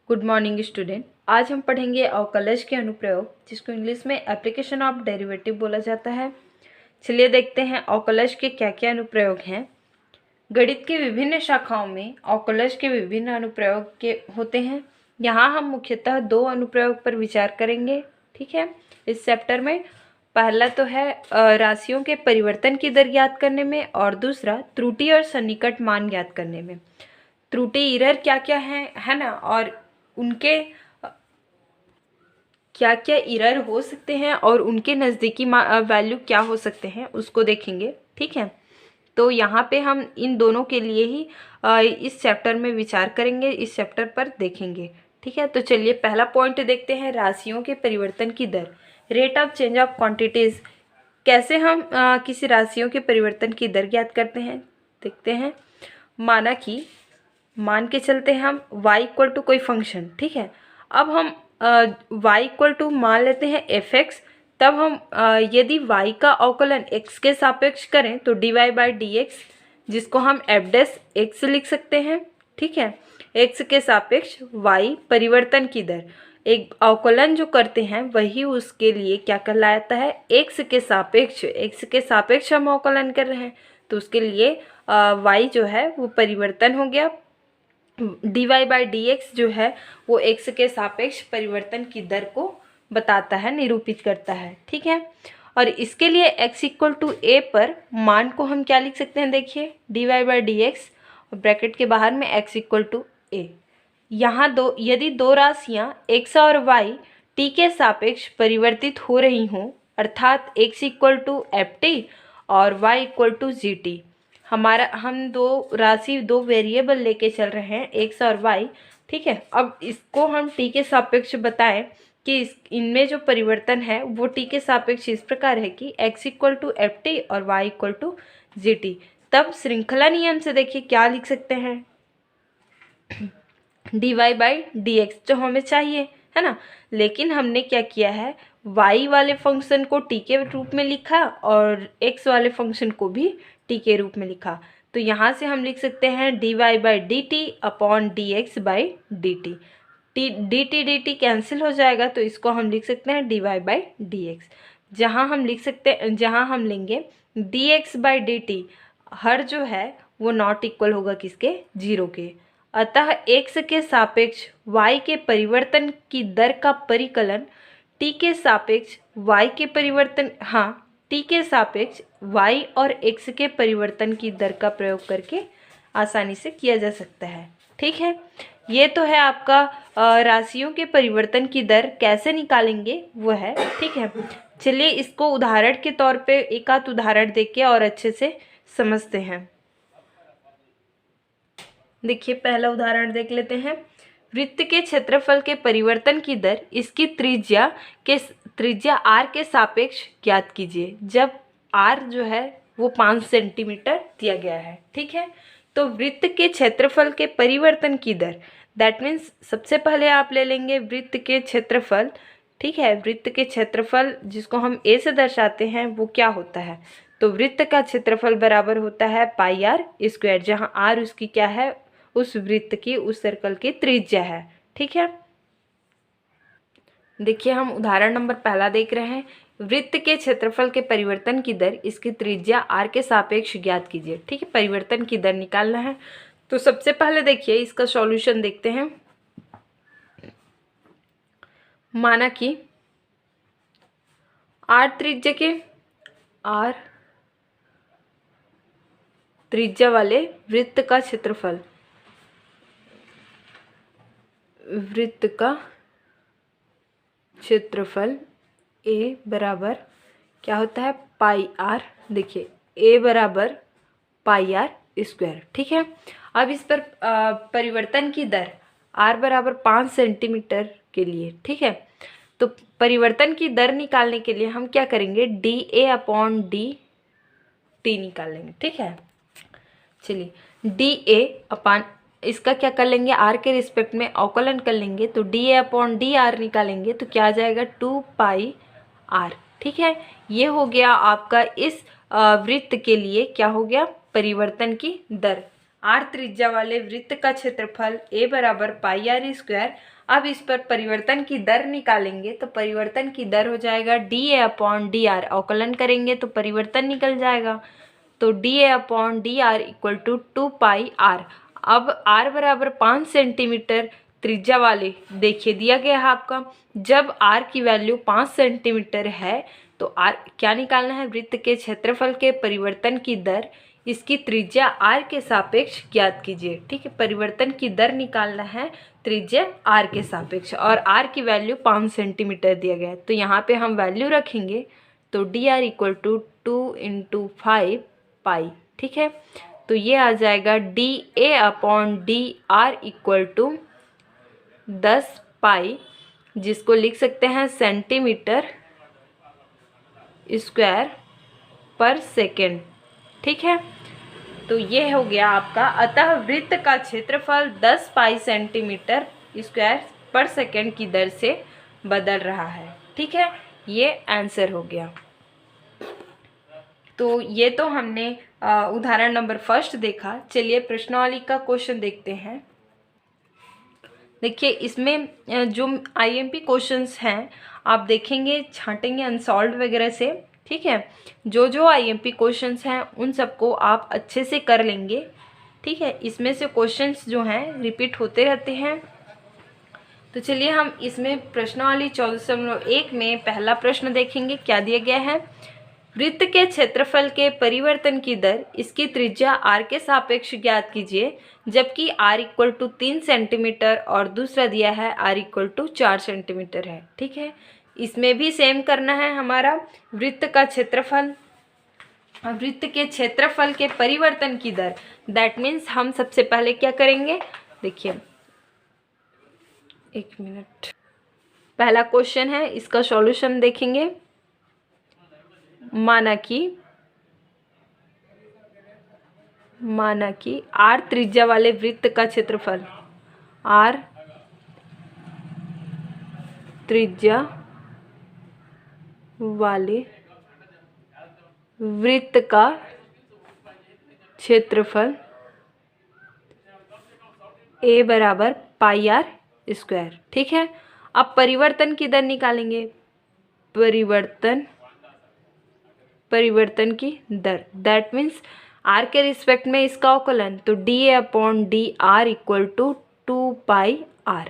Good morning student. आज हम पढ़ेंगे अवकलज के अनुप्रयोग, जिसको इंग्लिश में एप्लीकेशन ऑफ डेरिवेटिव बोला जाता है। चलिए देखते हैं अवकलज के क्या क्या अनुप्रयोग हैं। गणित की विभिन्न शाखाओं में अवकलज के विभिन्न अनुप्रयोग के होते हैं। यहाँ हम मुख्यतः दो अनुप्रयोग पर विचार करेंगे, ठीक है, इस चैप्टर में। पहला तो है राशियों के परिवर्तन की दर ज्ञात करने में, और दूसरा त्रुटि और सन्निकट मान ज्ञात करने में। त्रुटि इरर क्या क्या है ना, और उनके क्या क्या इरर हो सकते हैं और उनके नज़दीकी वैल्यू क्या हो सकते हैं उसको देखेंगे, ठीक है। तो यहाँ पे हम इन दोनों के लिए ही इस चैप्टर में विचार करेंगे, इस चैप्टर पर देखेंगे, ठीक है। तो चलिए पहला पॉइंट देखते हैं, राशियों के परिवर्तन की दर, rate of change of quantities. कैसे हम किसी राशियों के परिवर्तन की दर ज्ञात करते हैं, देखते हैं। मान के चलते हैं हम y इक्वल टू कोई फंक्शन, ठीक है। अब हम y इक्वल टू मान लेते हैं fx। तब हम यदि y का अवकलन x के सापेक्ष करें तो dy बाई डी एक्स, जिसको हम एफ डैश एक्स लिख सकते हैं, ठीक है। x के सापेक्ष y परिवर्तन की दर, एक अवकलन जो करते हैं वही उसके लिए क्या कहलाता है, x के सापेक्ष हम अवकलन कर रहे हैं, तो उसके लिए y जो है वो परिवर्तन हो गया। dy बाई डी एक्स जो है वो x के सापेक्ष परिवर्तन की दर को बताता है, निरूपित करता है, ठीक है। और इसके लिए x इक्वल टू ए पर मान को हम क्या लिख सकते हैं, देखिए dy by D x, bracket के बाहर में x इक्वल टू ए। यहाँ यदि दो राशियाँ x और y t के सापेक्ष परिवर्तित हो रही हों, अर्थात x equal to F T और y equal to G T, हम दो वेरिएबल लेके चल रहे हैं x और y, ठीक है। अब इसको हम t के सापेक्ष बताएं कि इनमें जो परिवर्तन है वो t के सापेक्ष इस प्रकार है कि x equal to F T और y equal to G T. तब श्रृंखला नियम से देखिए क्या लिख सकते हैं, dy बाई डी एक्स जो हमें चाहिए है ना, लेकिन हमने क्या किया है, y वाले फंक्शन को t के रूप में लिखा और x वाले फंक्शन को भी t के रूप में लिखा। तो यहाँ से हम लिख सकते हैं dy by D T upon D X by D T. D T cancel हो जाएगा, तो इसको हम लिख सकते हैं dy बाई डी एक्स। जहाँ हम लेंगे D X by D T, हर जो है वो नॉट इक्वल होगा किसके, जीरो के। अतः x के सापेक्ष y के परिवर्तन की दर का परिकलन t के सापेक्ष y के परिवर्तन t के सापेक्ष y और x के परिवर्तन की दर का प्रयोग करके आसानी से किया जा सकता है, ठीक है। ये तो है आपका राशियों के परिवर्तन की दर कैसे निकालेंगे वो है, ठीक है। चलिए इसको उदाहरण के तौर पे एक आध उदाहरण देख के और अच्छे से समझते हैं। देखिए पहला उदाहरण देख लेते हैं। वृत्त के क्षेत्रफल के परिवर्तन की दर इसकी त्रिज्या r के सापेक्ष ज्ञात कीजिए, जब r जो है वो 5 सेंटीमीटर दिया गया है, ठीक है। तो वृत्त के क्षेत्रफल के परिवर्तन की दर, दैट मीन्स सबसे पहले आप ले लेंगे वृत्त के क्षेत्रफल, ठीक है। वृत्त के क्षेत्रफल जिसको हम a से दर्शाते हैं वो क्या होता है, तो वृत्त का क्षेत्रफल बराबर होता है पाई आर स्क्वायर, जहाँ r उसकी क्या है, उस वृत्त की, उस सर्कल की त्रिज्या है, ठीक है। देखिए हम उदाहरण नंबर पहला देख रहे हैं। वृत्त के क्षेत्रफल के परिवर्तन की दर इसकी त्रिज्या r के सापेक्ष ज्ञात कीजिए, ठीक है। परिवर्तन की दर निकालना है, तो सबसे पहले देखिए इसका सॉल्यूशन देखते हैं। माना कि r त्रिज्या वाले वृत्त का क्षेत्रफल a बराबर क्या होता है, पाई आर। देखिए a बराबर पाई आर स्क्वायर, ठीक है। अब इस पर परिवर्तन की दर r बराबर 5 सेंटीमीटर के लिए, ठीक है। तो परिवर्तन की दर निकालने के लिए हम क्या करेंगे, D A upon D T निकाल लेंगे, ठीक है। चलिए डी ए अपॉन इसका क्या कर लेंगे, r के रिस्पेक्ट में अवकलन कर लेंगे, तो D A upon D R निकालेंगे तो क्या आ जाएगा, 2 पाई आर, ठीक है। ये हो गया आपका इस वृत्त के लिए क्या हो गया, परिवर्तन की दर। r त्रिज्या वाले वृत्त का क्षेत्रफल a बराबर पाई r स्क्वायर। अब इस पर परिवर्तन की दर निकालेंगे तो परिवर्तन की दर हो जाएगा dA/dr। अवकलन करेंगे तो परिवर्तन निकल जाएगा, तो dA/dr इक्वल टू 2πr। अब r बराबर 5 सेंटीमीटर त्रिज्या वाले देखिए दिया गया है आपका, जब r की वैल्यू 5 सेंटीमीटर है तो r क्या निकालना है, वृत्त के क्षेत्रफल के परिवर्तन की दर, इसकी त्रिज्या r के सापेक्ष ज्ञात कीजिए। ठीक है, परिवर्तन की दर निकालना है त्रिज्या r के सापेक्ष, और r की वैल्यू 5 सेंटीमीटर दिया गया है, तो यहाँ पे हम वैल्यू रखेंगे तो dr इक्वल टू 2 × 5 पाई। ठीक है, तो ये आ जाएगा dA/dr इक्वल टू 10 पाई, जिसको लिख सकते हैं सेंटीमीटर स्क्वायर पर सेकेंड। ठीक है, तो ये हो गया आपका। अतः वृत्त का क्षेत्रफल 10 पाई सेंटीमीटर स्क्वायर पर सेकेंड की दर से बदल रहा है। ठीक है, ये आंसर हो गया। तो ये तो हमने उदाहरण नंबर फर्स्ट देखा। चलिए प्रश्नावली का क्वेश्चन देखते हैं। देखिए इसमें जो आईएमपी क्वेश्चंस हैं आप देखेंगे, छांटेंगे अनसॉल्व वगैरह से। ठीक है, जो आईएमपी क्वेश्चंस हैं उन सबको आप अच्छे से कर लेंगे। ठीक है, इसमें से क्वेश्चंस जो हैं रिपीट होते रहते हैं। तो चलिए हम इसमें प्रश्नावली 14.1 में पहला प्रश्न देखेंगे। क्या दिया गया है, वृत्त के क्षेत्रफल के परिवर्तन की दर, इसकी त्रिज्या r के सापेक्ष ज्ञात कीजिए, जबकि r इक्वल टू 3 सेंटीमीटर और दूसरा दिया है r इक्वल टू 4 सेंटीमीटर है। ठीक है, इसमें भी सेम करना है हमारा। वृत्त का क्षेत्रफल, वृत्त के क्षेत्रफल के परिवर्तन की दर, दैट मीन्स हम सबसे पहले क्या करेंगे, देखिए 1 मिनट, पहला क्वेश्चन है, इसका सॉल्यूशन देखेंगे। माना कि r त्रिज्या वाले वृत्त का क्षेत्रफल, r त्रिज्या वाले वृत्त का क्षेत्रफल a बराबर पाई r स्क्वायर। ठीक है, अब परिवर्तन की दर निकालेंगे। परिवर्तन की दर, दैट मीन्स r के रिस्पेक्ट में इसका अवकलन, तो dA/dr इक्वल टू 2πr।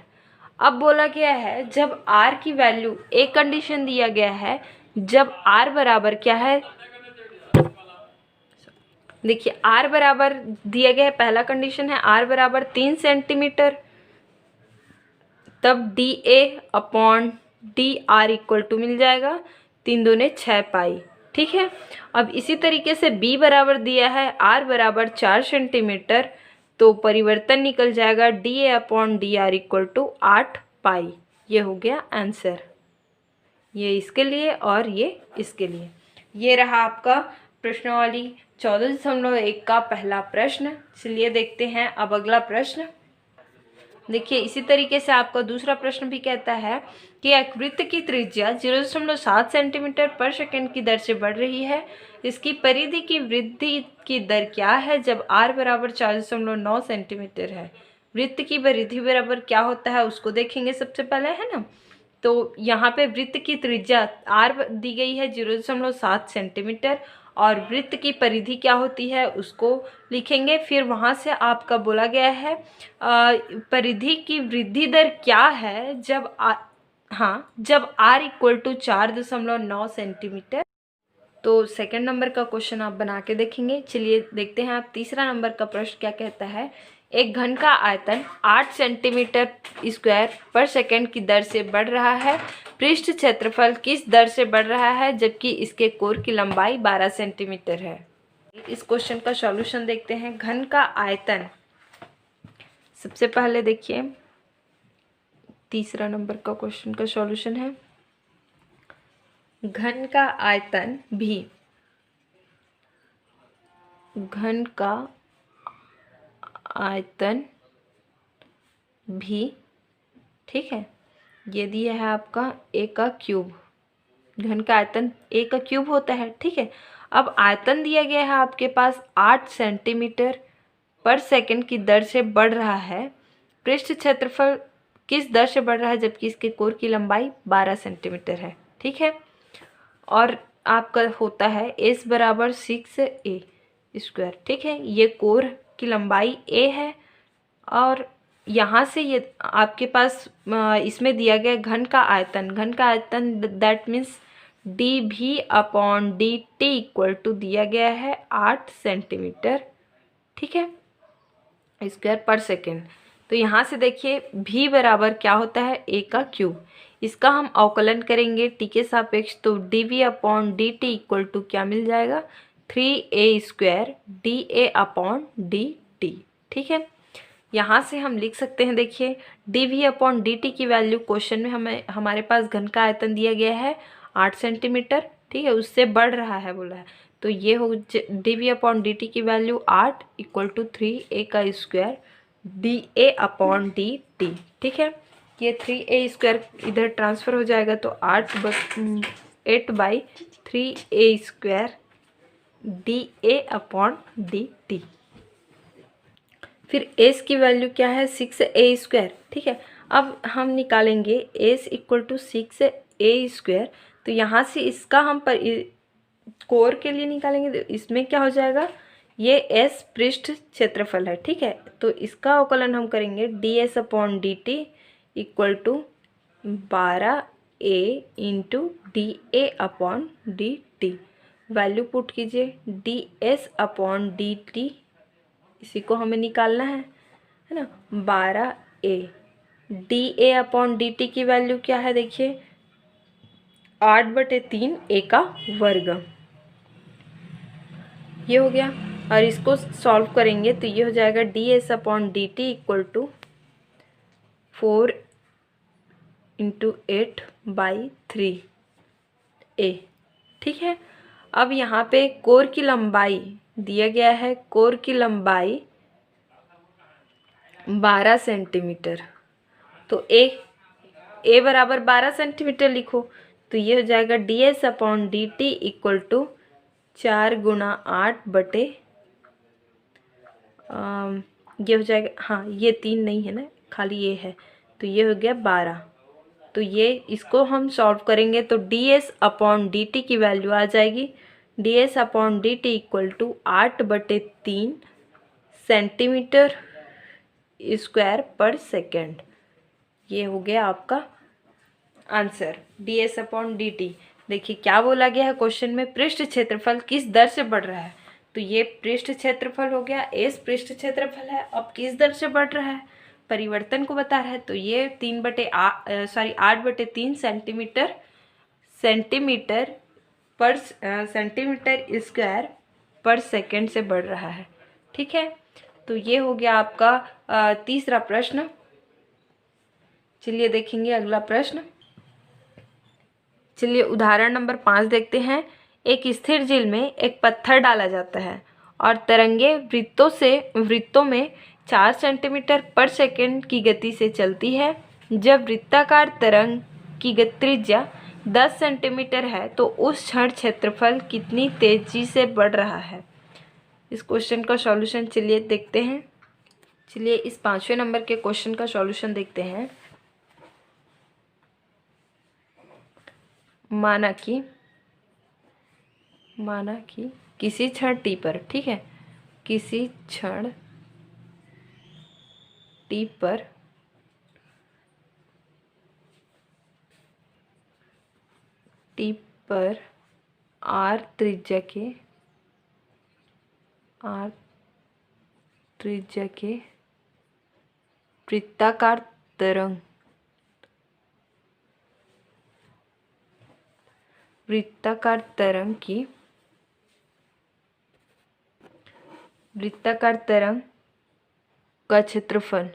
अब बोला गया है जब r की वैल्यू, एक कंडीशन दिया गया है, जब r बराबर क्या है, देखिए r बराबर दिया गया है, पहला कंडीशन है r बराबर 3 सेंटीमीटर, तब dA/dr इक्वल टू मिल जाएगा 3 दूने 6 पाई। ठीक है, अब इसी तरीके से b बराबर दिया है r बराबर 4 सेंटीमीटर, तो परिवर्तन निकल जाएगा dA/dr इक्वल टू 8 पाई। ये हो गया आंसर, ये इसके लिए और ये इसके लिए। ये रहा आपका प्रश्नावली 14.1 का पहला प्रश्न। चलिए देखते हैं अब अगला प्रश्न। देखिए इसी तरीके से आपका दूसरा प्रश्न भी कहता है कि एक वृत्त की त्रिज्या 0.7 सेंटीमीटर पर सेकेंड की दर से बढ़ रही है, इसकी परिधि की वृद्धि की दर क्या है जब r बराबर 4.9 सेंटीमीटर है। वृत्त की परिधि बराबर क्या होता है उसको देखेंगे सबसे पहले, है ना। तो यहाँ पे वृत्त की त्रिज्या r दी गई है 0.7 सेंटीमीटर, और वृत्त की परिधि क्या होती है उसको लिखेंगे। फिर वहाँ से आपका बोला गया है परिधि की वृद्धि दर क्या है जब जब r इक्वल टू 4.9 सेंटीमीटर। तो सेकंड नंबर का क्वेश्चन आप बना के देखेंगे। चलिए देखते हैं आप तीसरा नंबर का प्रश्न क्या कहता है। एक घन का आयतन 8 सेंटीमीटर स्क्वायर पर सेकेंड की दर से बढ़ रहा है, पृष्ठ क्षेत्रफल किस दर से बढ़ रहा है जबकि इसके कोर की लंबाई 12 सेंटीमीटर है। इस क्वेश्चन का सॉल्यूशन देखते हैं। घन का आयतन, सबसे पहले देखिए तीसरा नंबर का क्वेश्चन का सॉल्यूशन है, घन का आयतन भी, घन का आयतन भी, ठीक है, ये दिया है आपका a का क्यूब। घन का आयतन a का क्यूब होता है। ठीक है, अब आयतन दिया गया है आपके पास 8 सेंटीमीटर पर सेकंड की दर से बढ़ रहा है। पृष्ठ क्षेत्रफल किस दर से बढ़ रहा है जबकि इसके कोर की लंबाई 12 सेंटीमीटर है। ठीक है, और आपका होता है एस बराबर 6a²। ठीक है, ये कोर की लंबाई a है और यहाँ से ये आपके पास इसमें दिया गया घन का आयतन that means dV/dt equal to दिया गया है 8 सेंटीमीटर। ठीक है, स्क्वायर पर सेकेंड। तो यहाँ से देखिए v बराबर क्या होता है a का क्यूब। इसका हम अवकलन करेंगे t के सापेक्ष, तो dV/dt इक्वल टू क्या मिल जाएगा 3a² dA/dt। ठीक है, यहाँ से हम लिख सकते हैं, देखिए dV/dt की वैल्यू क्वेश्चन में हमारे पास घन का आयतन दिया गया है 8 सेंटीमीटर। ठीक है, उससे बढ़ रहा है बोला है, तो ये हो dV/dt की value 8 equal to 3a² dA/dt। ठीक है, ये 3a² इधर ट्रांसफ़र हो जाएगा तो 8/3a² dA/dt। फिर s की वैल्यू क्या है 6a²। ठीक है, अब हम निकालेंगे s इक्वल टू 6a²। तो यहाँ से इसका हम कोर के लिए निकालेंगे तो इसमें क्या हो जाएगा, ये s पृष्ठ क्षेत्रफल है। ठीक है, तो इसका अवकलन हम करेंगे ds/dt equal to 12a into dA/dt। Value put कीजिए ds/dt, इसी को हमें निकालना है ना। 12a dA/dt की वैल्यू क्या है, देखिए 8/3 a का वर्ग। ये हो गया, और इसको सॉल्व करेंगे तो ये हो जाएगा ds/dt इक्वल टू 4 × 8/3a। ठीक है, अब यहाँ पे कोर की लंबाई दिया गया है, कोर की लंबाई 12 सेंटीमीटर। तो a बराबर 12 सेंटीमीटर लिखो, तो ये हो जाएगा ds/dt इक्वल टू 4 × 8 ये हो जाएगा, हाँ ये 3 नहीं है ना, खाली ये है, तो ये हो गया 12। तो ये इसको हम सॉल्व करेंगे तो ds/dt की वैल्यू आ जाएगी ds/dt equal to 8/3 centimetre square पर सेकेंड। ये हो गया आपका आंसर ds/dt। देखिए क्या बोला गया है क्वेश्चन में, पृष्ठ क्षेत्रफल किस दर से बढ़ रहा है। तो ये पृष्ठ क्षेत्रफल हो गया, s पृष्ठ क्षेत्रफल है, अब किस दर से बढ़ रहा है, परिवर्तन को बता रहा है। तो ये 8/3 सेंटीमीटर स्क्वायर पर सेकेंड से बढ़ रहा है। ठीक है, तो ये हो गया आपका तीसरा प्रश्न। चलिए देखेंगे अगला प्रश्न। चलिए उदाहरण नंबर 5 देखते हैं। एक स्थिर झील में एक पत्थर डाला जाता है और तरंगे वृत्तों में 4 सेंटीमीटर पर सेकेंड की गति से चलती है। जब वृत्ताकार तरंग की त्रिज्या 10 सेंटीमीटर है तो उस क्षण क्षेत्रफल कितनी तेजी से बढ़ रहा है। इस क्वेश्चन का सॉल्यूशन चलिए देखते हैं। चलिए इस 5वें नंबर के क्वेश्चन का सॉल्यूशन देखते हैं। माना कि किसी क्षण t पर, ठीक है, किसी क्षण t पर r त्रिज्या के वृत्ताकार तरंग का क्षेत्रफल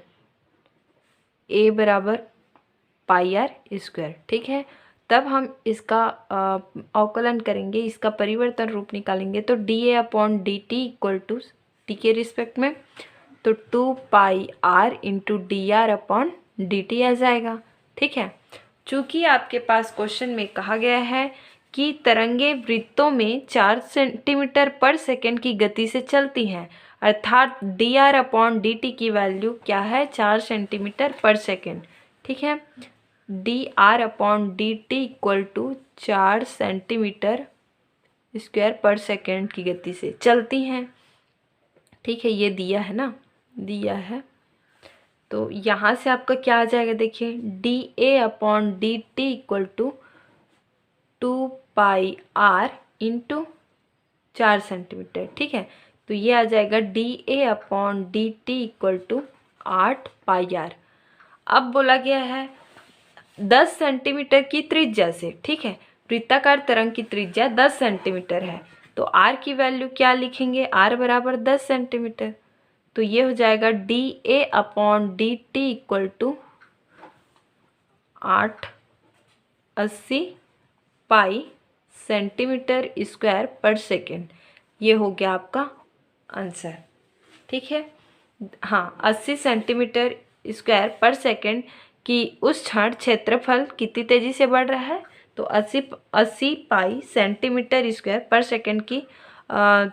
a बराबर πr²। ठीक है, तब हम इसका अवकलन करेंगे, इसका परिवर्तन रूप निकालेंगे तो dA/dt इक्वल टू t के रिस्पेक्ट में तो 2πr × dr/dt आ जाएगा। ठीक है, चूँकि आपके पास क्वेश्चन में कहा गया है कि तरंगे वृत्तों में 4 सेंटीमीटर पर सेकेंड की गति से चलती हैं, अर्थात dr/dt की वैल्यू क्या है, 4 सेंटीमीटर पर सेकेंड। ठीक है, dr/dt equal to 4 centimetre square पर सेकेंड की गति से चलती हैं। ठीक है, ये दिया है ना, दिया है। तो यहाँ से आपका क्या आ जाएगा, देखिए dA/dt equal to 2πr into 4 centimetre. ठीक है, तो ये आ जाएगा dA/dt इक्वल टू 8πr। अब बोला गया है 10 सेंटीमीटर की त्रिज्या से, ठीक है, वृत्ताकार तरंग की त्रिज्या 10 सेंटीमीटर है, तो r की वैल्यू क्या लिखेंगे, r बराबर 10 सेंटीमीटर। तो ये हो जाएगा dA/dt equal to 880 pi centimetre square पर सेकेंड। ये हो गया आपका आंसर। ठीक है, हाँ, 80 सेंटीमीटर स्क्वायर पर सेकेंड की उस क्षण क्षेत्रफल कितनी तेज़ी से बढ़ रहा है, तो 80 पाई सेंटीमीटर स्क्वायर पर सेकेंड की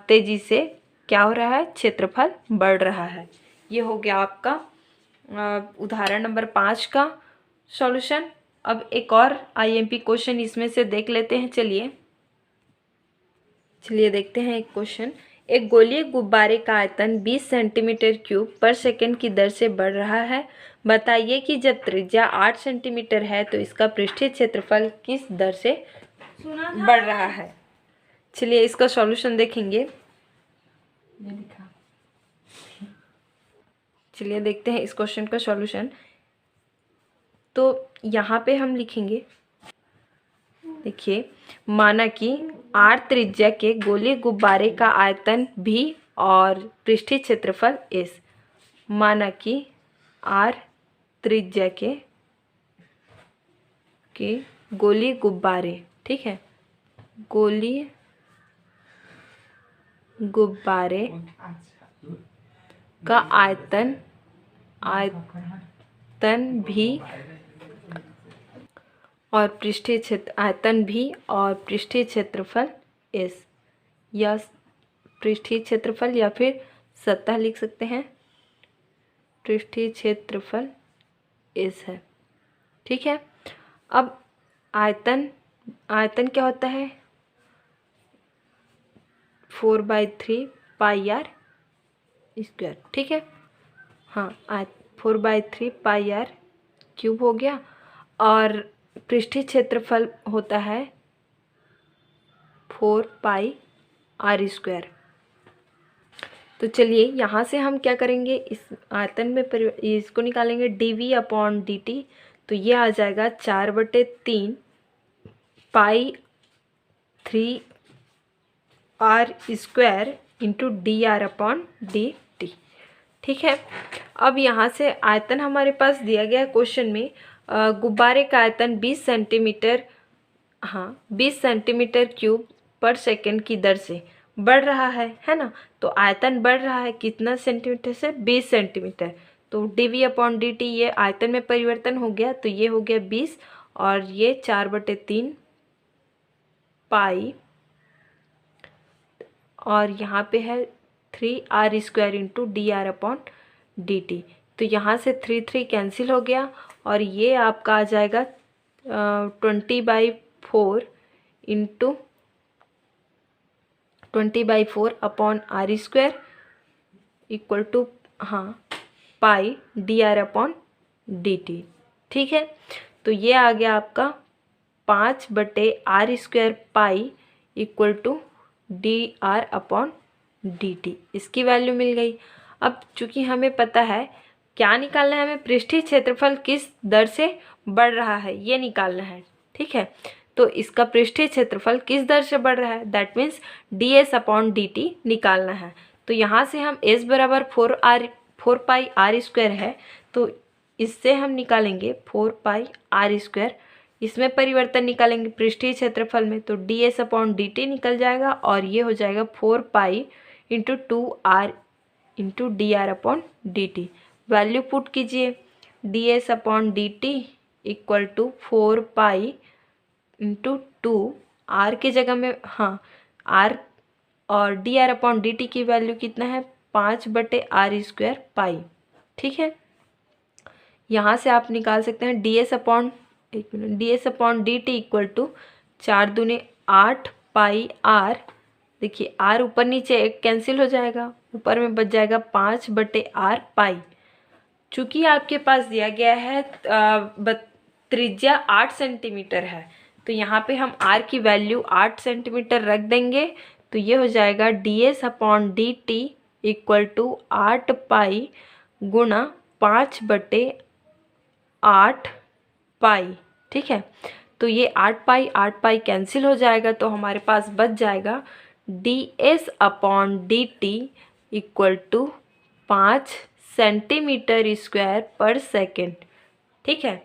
तेज़ी से क्या हो रहा है, क्षेत्रफल बढ़ रहा है। ये हो गया आपका उदाहरण नंबर 5 का सॉल्यूशन। अब एक और आईएमपी क्वेश्चन इसमें से देख लेते हैं। चलिए देखते हैं एक क्वेश्चन। एक गोलीय गुब्बारे का आयतन 20 सेंटीमीटर क्यूब पर सेकंड की दर से बढ़ रहा है। बताइए कि जब त्रिज्या 8 सेंटीमीटर है तो इसका पृष्ठीय क्षेत्रफल किस दर से बढ़ रहा है। चलिए इसका सॉल्यूशन देखेंगे। चलिए देखते हैं इस क्वेश्चन का सॉल्यूशन। तो यहाँ पे हम लिखेंगे, देखिए, माना कि r त्रिज्या के गोलीय गुब्बारे का आयतन v और पृष्ठीय क्षेत्रफल s। माना कि r त्रिज्या के गोलीय गुब्बारे, ठीक है, गोलीय गुब्बारे का आयतन भी और पृष्ठीय क्षेत्रफल S, या पृष्ठीय क्षेत्रफल या फिर सतह लिख सकते हैं, पृष्ठीय क्षेत्रफल S है। ठीक है, अब आयतन क्या होता है, 4/3 पाई r स्क्वायर। ठीक है, हाँ, 4/3 पाई r क्यूब हो गया, और पृष्ठीय क्षेत्रफल होता है 4 पाई r स्क्वायर। तो चलिए यहाँ से हम क्या करेंगे, इस आयतन में इसको निकालेंगे dV/dt। तो ये आ जाएगा 4/3 पाई 3 r स्क्वायर इंटू dr/dt। ठीक है, अब यहाँ से आयतन हमारे पास दिया गया क्वेश्चन में, गुब्बारे का आयतन 20 सेंटीमीटर, हाँ, 20 सेंटीमीटर क्यूब पर सेकंड की दर से बढ़ रहा है ना। तो आयतन बढ़ रहा है कितना सेंटीमीटर से, 20 सेंटीमीटर। तो dV/dt ये आयतन में परिवर्तन हो गया, तो ये हो गया 20 और ये 4/3 पाई, और यहाँ पे है 3r स्क्वायर इंटू dr/dt। तो यहाँ से 3 कैंसिल हो गया, और ये आपका आ जाएगा 20/4 into 20/4 upon r square equal to, हाँ, पाई dr/dt। ठीक है, तो ये आ गया आपका 5/r square pi equal to dr/dt। इसकी वैल्यू मिल गई। अब चूंकि हमें पता है क्या निकालना है, हमें पृष्ठीय क्षेत्रफल किस दर से बढ़ रहा है ये निकालना है। ठीक है, तो इसका पृष्ठीय क्षेत्रफल किस दर से बढ़ रहा है, दैट मीन्स ds/dt निकालना है। तो यहाँ से हम s बराबर 4 पाई r स्क्वायर है, तो इससे हम निकालेंगे 4 पाई r स्क्वायर। इसमें परिवर्तन निकालेंगे पृष्ठीय क्षेत्रफल में, तो ds/dt निकल जाएगा, और ये हो जाएगा 4 pi into 2r into dr/dt। Value put कीजिए, ds/dt equal to 4 pi into 2, r की जगह में, हाँ, r, और dr/dt की वैल्यू कितना है, 5/r² पाई। ठीक है, यहाँ से आप निकाल सकते हैं ds/dt इक्वल टू 4 दूनी 8 पाई r। देखिए r ऊपर नीचे एक कैंसिल हो जाएगा, ऊपर में बच जाएगा 5/r पाई। चूँकि आपके पास दिया गया है त्रिज्या 8 सेंटीमीटर है, तो यहाँ पे हम r की वैल्यू 8 सेंटीमीटर रख देंगे, तो ये हो जाएगा ds/dt इक्वल टू 8 पाई गुणा 5/8 पाई। ठीक है, तो ये 8 पाई कैंसिल हो जाएगा, तो हमारे पास बच जाएगा ds/dt इक्वल टू 5 सेंटीमीटर² ठीक है,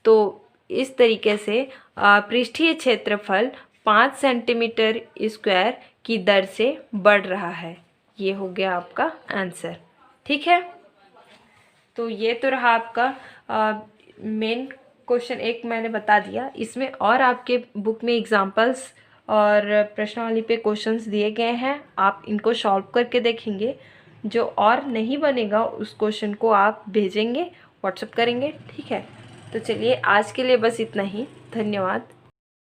तो इस तरीके से पृष्ठीय क्षेत्रफल 5 सेंटीमीटर² की दर से बढ़ रहा है। ये हो गया आपका आंसर। ठीक है, तो ये तो रहा आपका मेन क्वेश्चन एक मैंने बता दिया। इसमें और आपके बुक में एग्जांपल्स और प्रश्नावली पे क्वेश्चंस दिए गए हैं, आप इनको सॉल्व करके देखेंगे। जो और नहीं बनेगा उस क्वेश्चन को आप भेजेंगे, व्हाट्सएप करेंगे। ठीक है, तो चलिए आज के लिए बस इतना ही। धन्यवाद।